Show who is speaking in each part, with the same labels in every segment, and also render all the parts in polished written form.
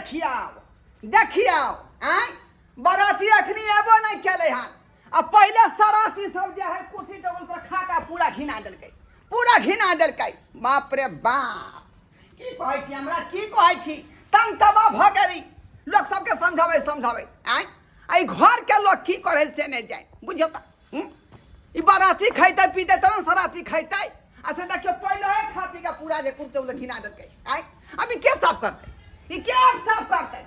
Speaker 1: देखियो आय बराती अखनी एबो नहीं केले हन आ पहले सराती सब जे है कुर्सी टेबल पर खाका पूरा घिना देलकै बाप रे बाप की कहै छी हमरा की कहै छी तंग तबाह भ गेली लोग सबके समझावे आय आई घर के लोग की करे से नहीं जाए बुझियो त ई बराती खैते पीते तरह सराती खैते ऐसे देखियो पहले है खा पी का पूरा जे कुर्सी टेबल घिना देलकै आय अभी के साफ करते ई के साफ करते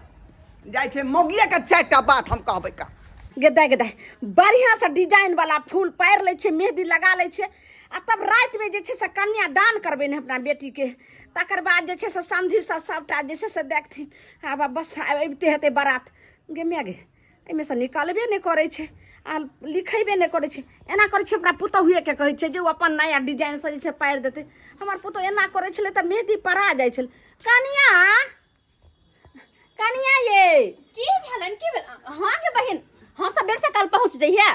Speaker 1: जाय छे मोगिया के चारटा बात हम कहबै का
Speaker 2: गेदाय बढ़िया से डिजाइन वाला फूल पार ले छे मेहंदी लगा ले छे आ तब रात में जे छे से कन्या दान करबे ने अपना बेटी के तकर बाद जे छे से संधि से सबटा जे छे से देखथिन आब बस अबते हेते बारात गे मैं गे एमे से निकालबे ने करे छे आ लिखेबे ने करे छे एना करे छे अपना पुतहुए के कहे छे जे अपन नया डिजाइन से जे छे पार देते हमर पुतो एना करे छले त मेहंदी परा जाय छल कनिया ये की भेलन हां के बहन हां सब बेर से कल पहुंच जइहे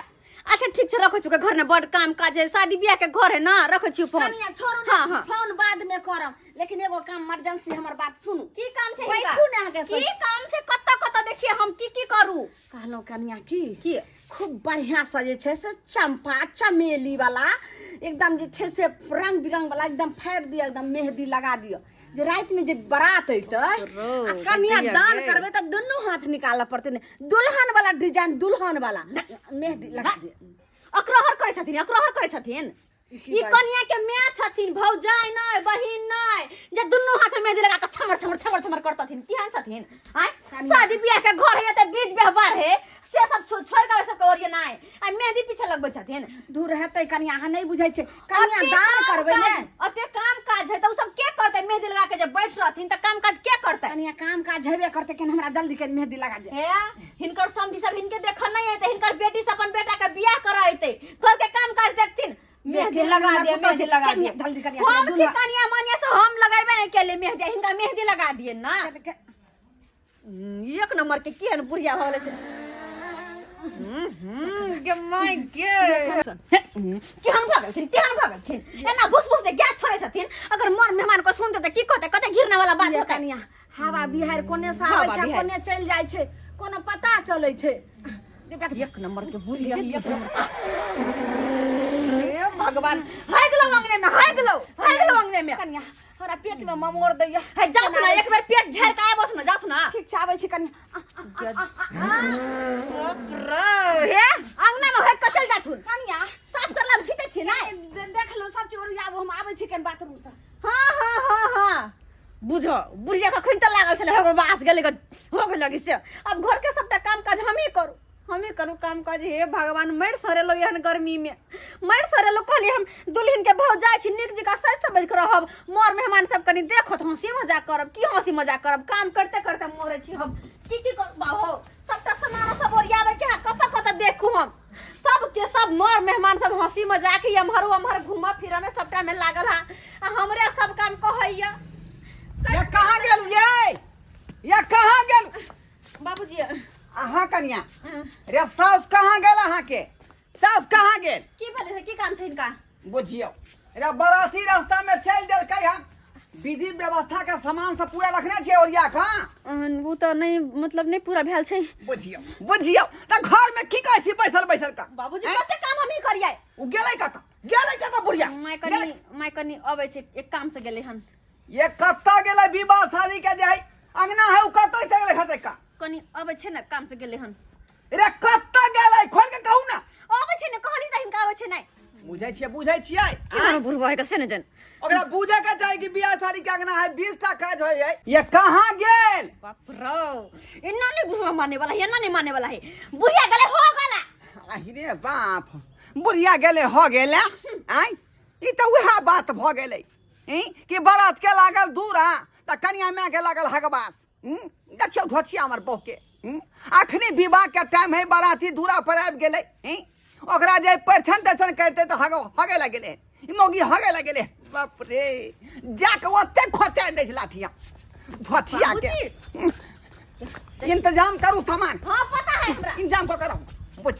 Speaker 2: अच्छा ठीक छे रखो छुके घर में बड़ काम काज है शादी ब्याह के घर है ना रखो छु फोन कनिया छोड़ू ना हां फोन बाद में करम लेकिन एगो काम इमरजेंसी हमर बात सुनू की काम छे बैठू ना के की काम छे कत्ता देखिए हम की करू कहलो कनिया की खूब बढ़िया सजे छे से चंपा चमेली वाला एकदम जे छे से रंग बिरंग वाला एकदम फेर दिया एकदम मेहंदी लगा दियो जे रात में जे बारात अइते आ कन्या दान करबे त दुनु हाथ निकालना पड़ते ने दुल्हन वाला डिजाइन दुल्हन वाला मेहंदी लगा दे अकरहर करे छथिन ई कन्या के मां छथिन भौजाई नै बहिन नै जे दुनु हाथ में मेहंदी लगा के छमर करतथिन केहन छथिन आय शादी ब्याह के घर है त बीच व्यवहार है से सब छोड़ के सब ओरिया नै आ मेहंदी पीछे लगबै छथिन दूर हेतै कन्या हां नै बुझै छै कन्या दान करबै ने अते काम काज है त उ सब के करतै मेहंदी लगा के जे बैठ रहथिन त काम काज के करतै कन्या काम काज हेबे करतै केन हमरा जल्दी के मेहंदी लगा दे हे हिनकर समधी सब हिनके देखन नै है त हिनकर बेटी से अपन बेटा के बियाह कराइते घर के काम काज देखथिन मेहंदी लगा दे जल्दी करिया हम छी कन्या मानिया से हम लगाइबे नै केले मेहंदी हिनका मेहंदी लगा दिए ना एक नंबर के केहन बुढ़िया होले से के माय गॉड केहन भागलथिन एना भुस दे गैस छोड़े छथिन अगर मोर मेहमान को सुनते त की कहते घिरने वाला बात होता कन्या हवा बिहार कोने से आबै छै कोने चल जाय छै कोनो पता चलै छै एक नंबर के बुढ़िया भगवान हाय गेलो अंगने में कन्या हमरा पेट में ममोड़ दैया है जात ना एक बार पेट झाड़ के आबस ना जात ना ठीक छै आबै छी कन्या हे अंगना में है कचल जाथुन कन्या साफ करला में छिटे छी ना देख लो सब चोर आबो हम आबै छी कन बाथरूम से हां बुझो बुढ़िया का खइन त लागल छले हो बास गेले हो गेल लगी से अब घर के सबटा काम काज हम ही करू काम काज हे भगवान मर सरेलो एहन गर्मी में मर सरेलो कहली हम दुल्हन के भौजाई छी निक जगह सज समझ के रहब मोर मेहमान सब कनी देखत हंसी मजाक करब काम करते मोरे छी हम की करबा हो सबटा सामान सब ओरियाबे के कत देखू हम सब के सब मोर मेहमान सब हंसी मजाक अमहर घुमा फिरा में सबटा में लागल है हमरे सब काम कहैया
Speaker 1: ये कहां गेल
Speaker 2: बाबूजी
Speaker 1: अहाँ कन्या रे साउस कहाँ गेल अहाँ के साउस कहाँ गेल
Speaker 2: की भेले से की काम छै इनका
Speaker 1: बुझियो रे बराती रास्ता में चल देलकै हम विधि व्यवस्था का सामान सब पूरा रखने छै ओरिया का
Speaker 2: वो तो नहीं मतलब नहीं पूरा भेल छै
Speaker 1: बुझियो त घर में की कहै छी बैसल का
Speaker 2: बाबूजी कते काम हम ही करियै
Speaker 1: उ गेलै कत बुढ़िया
Speaker 2: माय कनी अबै छै एक काम से गेलै हन
Speaker 1: ये कत्ता गेलै विवाह शादी के जे है अंगना है उ कतै गेलै खसै का
Speaker 2: कनी अबै छै न काम से गेलै हन
Speaker 1: रे कत्ता गेलै खोल के कहू ना
Speaker 2: अबै छै न कहली त हिनका अबै छै नै
Speaker 1: बुझै छियै
Speaker 2: बुढ़वा है से न जन
Speaker 1: ओकरा बुझे के चाही कि बियाह शादी के अंगना है 20 टा काज होय है ये कहां गेल
Speaker 2: बाप रो इन्ना नहीं बुढ़वा माने वाला है इन्ना नहीं माने वाला है बुढ़िया गेले हो गेला
Speaker 1: रे बाप बुढ़िया गेले हो गेला आय ई त उहा बात भ गेलै कि बारात के लागल दूरा त कन्या में के लागल हगबास देखियो ढोचिया हमर बहू के अखनी विवाह के टाइम है बाराती दूरा पर आबि गेलै ओकरा जे परछन दर्शन करते तो हगे लगेले ई मोगी हगे लगेले बाप रे जाके ओते खोचा दै छै लाठिया ढोचिया के इंतजाम करू सामान
Speaker 2: हां पता है हमरा
Speaker 1: इंतजाम करो बुझ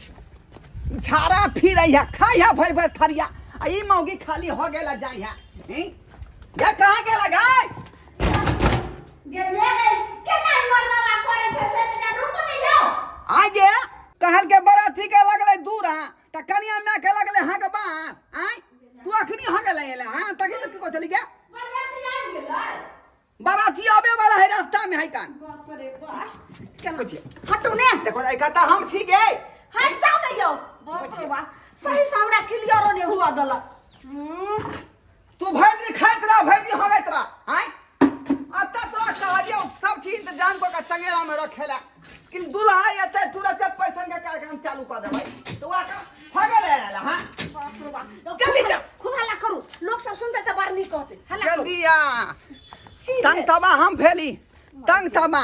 Speaker 1: झाड़ा फिर आइया खाइया भर थरिया आ ई मोगी खाली हो गेला जाइया या कहां गेला गाय
Speaker 2: जे ले के नहीं मरना
Speaker 1: कान
Speaker 2: बाप रे बाप केना
Speaker 1: बुझिए
Speaker 2: हटू ने
Speaker 1: देखो आई कहता हम ठीक है
Speaker 2: हट जाओ नहीं जाओ बाप रे बाप सही से हमरा क्लियर ने हुआ दला
Speaker 1: तू भर दी खाइत रहा भर दी हो गइत रहा हैं अत्ता तोरा कहलियो सब चीज इंतजाम को का चंगेरा में रखेला कि दुल्हा येते तुरंत पैसा के कार्यक्रम चालू कर देबै तो वा का फगे ले आला हां
Speaker 2: बाप रे बाप
Speaker 1: जल्दी जा
Speaker 2: खूब हल्ला करू लोग सब सुनते त बार नहीं कहते हल्ला करू
Speaker 1: जल्दी आ तंग तबा हम भेली तंग तबा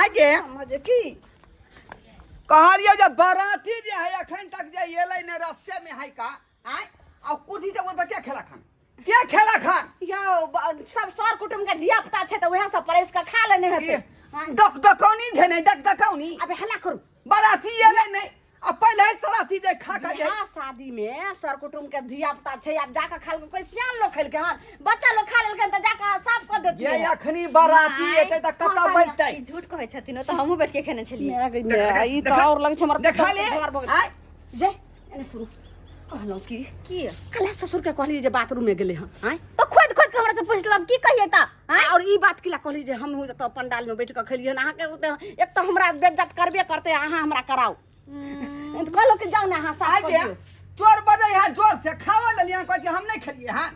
Speaker 1: आगे
Speaker 2: समझे की
Speaker 1: कहलियो जब बाराती जे है अखन तक जे एलै ने रास्ते में है का हैं और कुर्सी टेबल पर क्या खेला खान क्या खेला खान
Speaker 2: यो सब सर कुटुंब के धिया पुता छै त वहे सब परेश का खा लेने हेते
Speaker 1: डक डकौनी धेने डक डकौनी
Speaker 2: अबे हल्ला करू
Speaker 1: बाराती एलै नहीं अब पहले सराती दे खा खा जाए
Speaker 2: बियाह शादी में सर कुटुंब के धिया पुता छै अब जाके खाल के कोई सियान लोग खेल के हां बच्चा लोग खा लेलकन त जाके साफ कर देती
Speaker 1: ये अखनी बाराती एते त कता बजतै
Speaker 2: झूठ कहै छथिन त हमहु बैठ के खेने छलिए ई त और लग छै हमर
Speaker 1: देखा ले
Speaker 2: जे एने सुन कहलो की कला ससुर के कहली जे बाथरूम में गेले हैं तो खोद खोद के हमरा से पूछलम की कहिए ता और ई बात किला कहली जे हम त पंडाल में बैठ के खेलिए अहाँ के एक तो हमरा बेइज्जत करबे करते अहाँ हमरा कराओ कहलो कि जाओ ना हां साफ कर दियो
Speaker 1: चोर बजै है जोर से खावा ललिया कहै हम नहीं खेलिए हां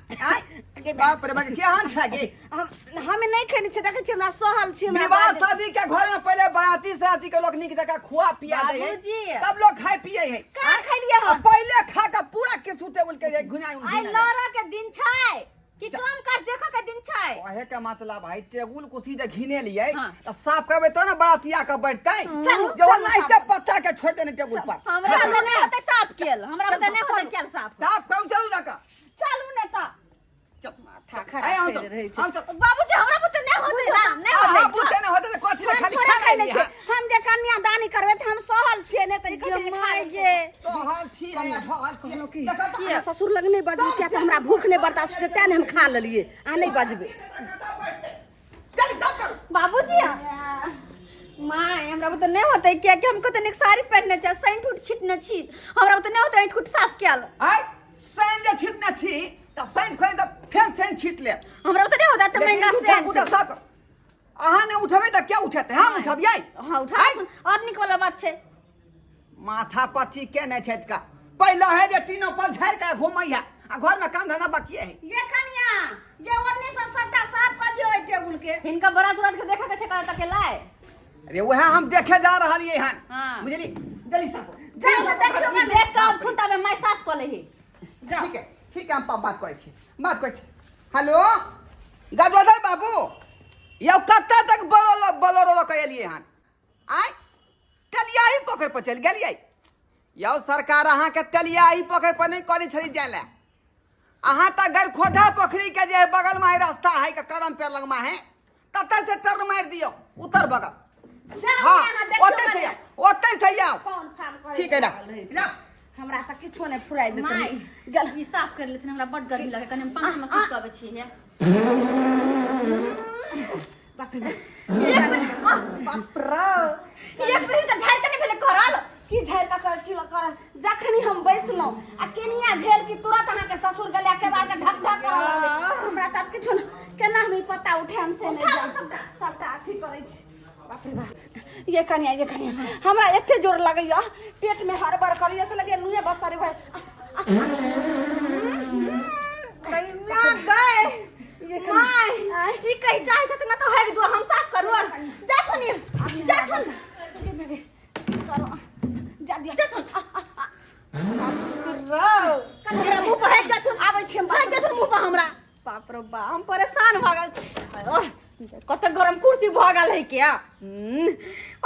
Speaker 1: बाप रे बाप के हां छागे
Speaker 2: हम नहीं खेने छै देखे छी हमरा सहल छी हमरा
Speaker 1: विवाह शादी के घर में पहले बाराती साथी के लोग निक जगह खुआ पिया दे है सब लोग खाए पिए है
Speaker 2: का खलिए हम
Speaker 1: पहले खा के पूरा के सुते उल के घुनाई
Speaker 2: आई लड़ा के दिन छै कि काम काज देखो के दिन छै
Speaker 1: ओहे के मतलब भाई टेबुल कुर्सी जे घिने लिए त साफ करबे तो ना बारातिया के बैठतै जो नहीं ते पत्ता के छोड़ देने टेबुल पर
Speaker 2: हमरा त नहीं होतै साफ केल हमरा त नहीं होतै केल साफ
Speaker 1: कहू चलू जाका
Speaker 2: चलू ने त माथा खराब
Speaker 1: हम
Speaker 2: कर रहे छै बाबूजी हमरा बुते नहीं होतै ना नहीं होतै
Speaker 1: हां बुते नहीं होतै कथि ले खाली खा ले
Speaker 2: छै हम जे कन्या दानी करबे त हम सहल छिए ने त कथि खा जे
Speaker 1: सहल छी सहल छी
Speaker 2: की ससुर लग नहीं बजू क्या त हमरा भूख नहीं बर्दाश्त होते तेने हम खा लेलिए आ नहीं बजबे
Speaker 1: चल सब कर
Speaker 2: बाबूजी माय हमरा बुते नहीं होतै क्या कि हमको त एक साड़ी पहनने छै सेंट उठ छिटने छी हमरा बुते नहीं होतै कुट साफ केल
Speaker 1: हाय सेंट जे छिटने छी त सेंट खोइ त फेर सेंट छिट ले
Speaker 2: हमरा बुते नहीं होतै त महंगा सेंट
Speaker 1: उठा सब अहाँ ने उठबे त क्या उठते हम उठबियै
Speaker 2: हां उठा और निक वाला बात छै
Speaker 1: माथा पच्ची के नहीं छै का पहला है जे तीनों पर झाड़ के घुमई है आ घर में काम धंधा बाकी है
Speaker 2: ये कन्या ये ओन्ने से सट्टा साफ कर दियो ए टेबुल के हिनका बड़ा तुरंत के देखा कैसे कहता के लाए
Speaker 1: अरे वह हम देखे जा रहलिए हन
Speaker 2: हां
Speaker 1: बुझली जल्दी साफ
Speaker 2: जाओ तो देखियो के देख काम खुदा में मैं साफ कर लेही जाओ
Speaker 1: ठीक है हम बात करै छी हेलो गजोदर बाबू यो कत्ता तक बोलोरो कहलिए हन आय कलियाही पोखर पर चल गेलिए यो सरकार अहाँ के कलियाही पोखर पर नहीं करी छली जाले अहाँ त घर खोधा पोखरी के जे बगल में रास्ता है के कदम पे लगमा है तत से टर्न मार दियो उतर बगल
Speaker 2: हां
Speaker 1: ओते से आओ
Speaker 2: फोन फान करे
Speaker 1: ठीक है ना
Speaker 2: हमरा त किछो नहीं फुराई देत गल ई साफ कर लेथिन हमरा बड गर्मी लगे कने पंखा में सुत आबै छी हे बाप रे बाप रे एक बेर का झाड़ कने भेले करल की झाड़ का कर की कर जखनी हम बैसलौ आ केनिया भेल कि तुरंत अहाँ के ससुर गले के बाद ढक ढक कर लगले हमरा त किछो केना हम पता उठे हम से नहीं जान सबटा अथी करै छी बाप रे बाप ये कन्या हमरा एते जोर लगैया पेट में हड़बड़ करिया से लगे नुए बस्ता रे भाई कन्या गए ये माय ई कहि चाहे छत न तो है दो हम साफ करू जा थनी करो जा दिया जा थन कन्या मुंह पर है जा थन आबै छी हम जा थन मुंह पर हमरा बाप रे बाप हम परेशान भ गेल कत गरम कुर्सी भ गेल है क्या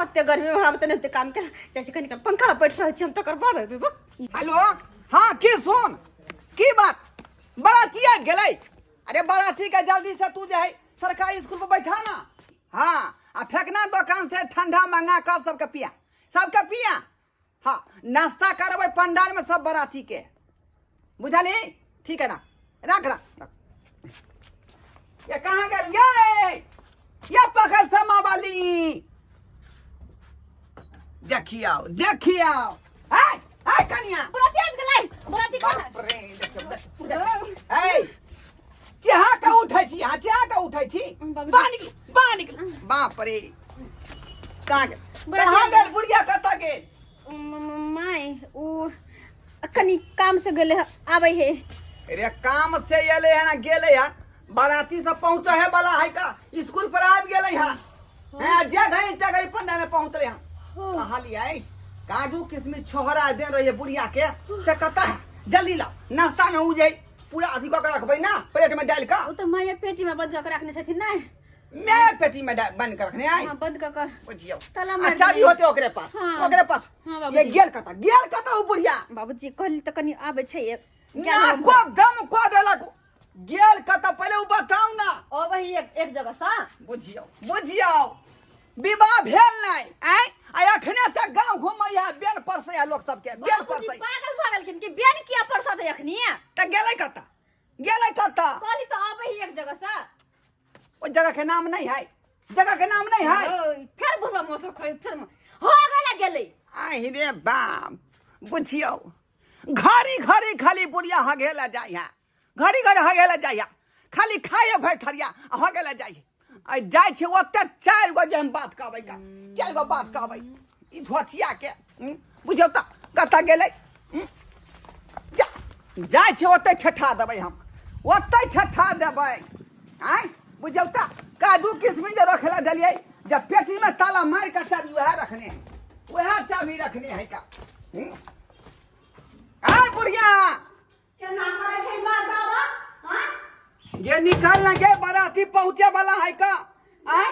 Speaker 2: अत्ते गर्मी में हमरा तने काम कर जैसे कनी पंखा बैठ रह छी हम तकर बाद
Speaker 1: हेलो हां की सुन की बात बारातिया गेलै अरे बाराती के जल्दी से तू जे है सरकारी स्कूल पर बैठा ना हां आ फेकना दुकान से ठंडा मंगा कर सबके पिया हां नाश्ता करबै पंडाल में सब बाराती के बुझली ठीक है ना रख ये कहां गेल ये पकड़ समा वाली देखियो हाय कन्या
Speaker 2: बराती गेलै बराती
Speaker 1: बाप रे देखियो ए चाहा का उठै छी बानी बाहर निकल बाप रे कहाँ गए बुढ़िया कता के
Speaker 2: माय ओ कनी काम से गेले आवे है
Speaker 1: अरे काम से एले है ना गेले है बाराती सब पहुंचा है वाला है का स्कूल पर आ गेले है हैं जे गई ते गई पंडा ने पहुंचले हैं कहाली आई काजू किशमिश छोहरा दे रही है बुढ़िया के से कता है जल्दी ला नाश्ता में हो जाई पूरा अधि को रखबै ना प्लेट में डाल का
Speaker 2: ओ तो माय पेटी में बंद कर रखने छथिन ना
Speaker 1: मैं पेटी में बंद कर रखने आई
Speaker 2: हां बंद कर
Speaker 1: बुझियो
Speaker 2: ताला मार
Speaker 1: अच्छा भी होते ओकरे पास
Speaker 2: हाँ।
Speaker 1: ओकरे पास
Speaker 2: हाँ,
Speaker 1: ये गेल कता हो बुढ़िया
Speaker 2: बाबूजी कहली त कनी आबै छै
Speaker 1: ना को दम को देला को गेल कता पहले उ बताऊ ना
Speaker 2: ओ भाई एक जगह सा
Speaker 1: बुझियो विवाह भेल नहीं आई आ अखने से गांव घुमैया बेन पर से लोग सब के बेन पर से
Speaker 2: पागल किन के बेन किया परसा दे अखनी
Speaker 1: त गेलै कता
Speaker 2: कहली तो आबै एक जगह सा
Speaker 1: ओ जगह के नाम नहीं है जगह के नाम नहीं है
Speaker 2: फिर बुढ़वा मोथो खोई फिर हो गेले
Speaker 1: आई रे बाप बुझियो घड़ी घड़ी खाली बुढ़िया हगेला जाय है घड़ी घड़ी हगेला जाय है खाली खाए भर थरिया हगेला जाय है आ जाय छे ओते 4 गो जे हम बात कहबै का 4 गो बात कहबै ई धोतिया के बुझियो त कता गेलै जाय छे ओते ठठा देबै हम ओते ठठा देबै आय बुझियो त काजू किशमिश जे रखला देलियै जब पेटी में ताला मार के चाबी वह चाबी रखने है का आय बुढ़िया
Speaker 2: केना करे छै मर्दावा हां
Speaker 1: ये निकाल ना गे बाराती पहुंचे वाला है का आय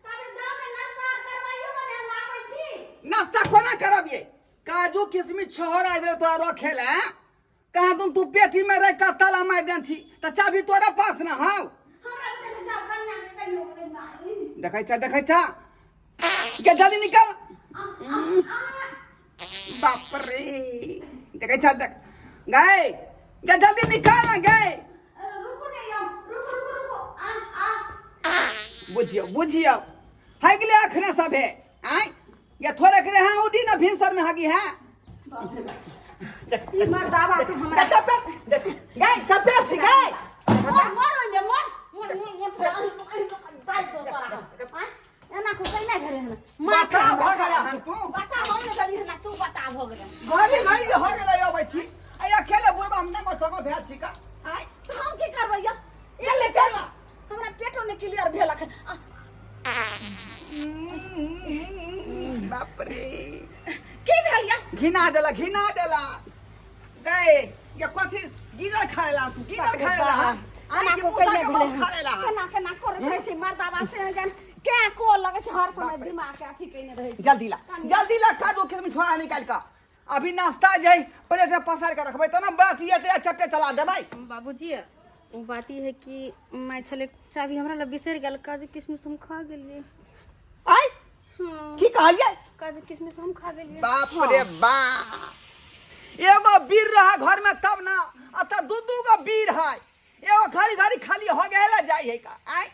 Speaker 2: तबे जाओ ने नाश्ता करवाइयो ने हम आबै छी
Speaker 1: नाश्ता कोना करबिए काजू किशमिश छोहरा दे तो रखेला कहां तू पेटी में रख के ताला मार देन थी त चाबी तोरा पास ना हां
Speaker 2: हमरा देख जाओ कन्या के कहियो
Speaker 1: देखै छ के जल्दी निकल बाप रे देखै छ देख गए के जल्दी निकाल ना गए
Speaker 2: रुको ने यम रुको आ
Speaker 1: बुझियो है गेले अखने सब है आय ये थोड़े करे हां उदी ना भिनसर में हगी है
Speaker 2: ई मर्दावा तो हमरा
Speaker 1: देख गए सब पे छी गए
Speaker 2: मोर ओइमे मोर बाई तो करा एना को कई नहीं घरे हन
Speaker 1: माथा भ गेला हन तू
Speaker 2: बता हम ने गली हन तू बता भ गेले
Speaker 1: घड़ी घड़ी हो गेलै अबै छी आ अकेले बुढ़बा हम नहीं मसको भेल छी का आय
Speaker 2: तो हम की करबै या
Speaker 1: चल चल
Speaker 2: हमरा पेटो ने क्लियर भेल अखन
Speaker 1: बाप रे
Speaker 2: की भेल या
Speaker 1: घिना देला गए ये कथि गीजर खाएला तू गीजर खाएला आय की मुसा के मुंह खाएला
Speaker 2: केना करे छै मर्दावा से जान के को लगे छै हर समय दिमाग के अथी कइने रहै छै
Speaker 1: जल्दी ला काजू किशमिश छोड़ा निकाल का अभी नाश्ता जाई प्लेट में पसार के रखबै त ना बात ये चट्टे चला देबै
Speaker 2: बाबूजी वो बात है कि मैं छले चाबी हमरा ल बिसर गेल काजू किशमिश हम खा गेलिए
Speaker 1: आय की कहलिए
Speaker 2: काजू किशमिश हम खा गेलिए
Speaker 1: बाप रे बाप एगो बीर रहा घर में तब ना अत दू गो बीर है एगो घड़ी घड़ी खाली हो गेला जाय है का आय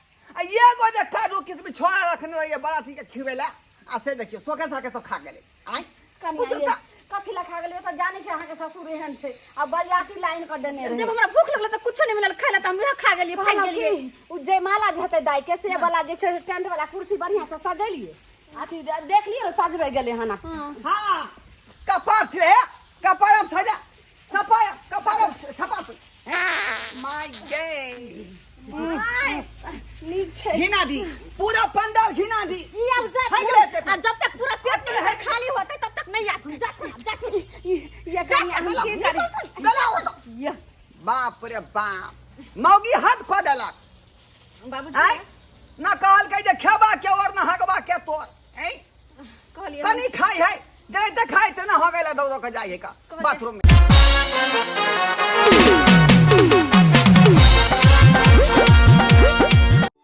Speaker 1: एगो जे काजू किशमिश छोड़ा रखने रहिए बाराती के खिवेला आ से देखियो सोके साके सब खा गेले आय
Speaker 2: कथी ला खा गेलिए त जाने छै अहाँ के ससुर एहन छै अब बरियाती लाइन कर देने रहे जब हमरा भूख लगल त कुछो नहीं मिलल खाइला त हम वह खा गेलिए भाग गेलिए उ जयमाला जते दाई के से वाला जे छै टेंट वाला कुर्सी बढ़िया से सजेलिए अथी देख लिए रो सजबे गेले हना
Speaker 1: हां कपार छे कपार हम सजा सफा कपार छपा माय गे
Speaker 2: नीक छै
Speaker 1: घिना दी पूरा पंडाल घिना दी
Speaker 2: ई अब जब तक पूरा पेट नहीं खाली होते तब तक नहीं आत जा ये कहानी हम की करी
Speaker 1: गला हो तो
Speaker 2: ये
Speaker 1: बाप रे बाप मौगी हद खो देलक
Speaker 2: बाबूजी
Speaker 1: ना कहल के जे खेबा के और ना हगबा के तोर हैं
Speaker 2: कहलिए
Speaker 1: कनी खाई है जे खाई त ना हो गेला दो के जाई है का बाथरूम में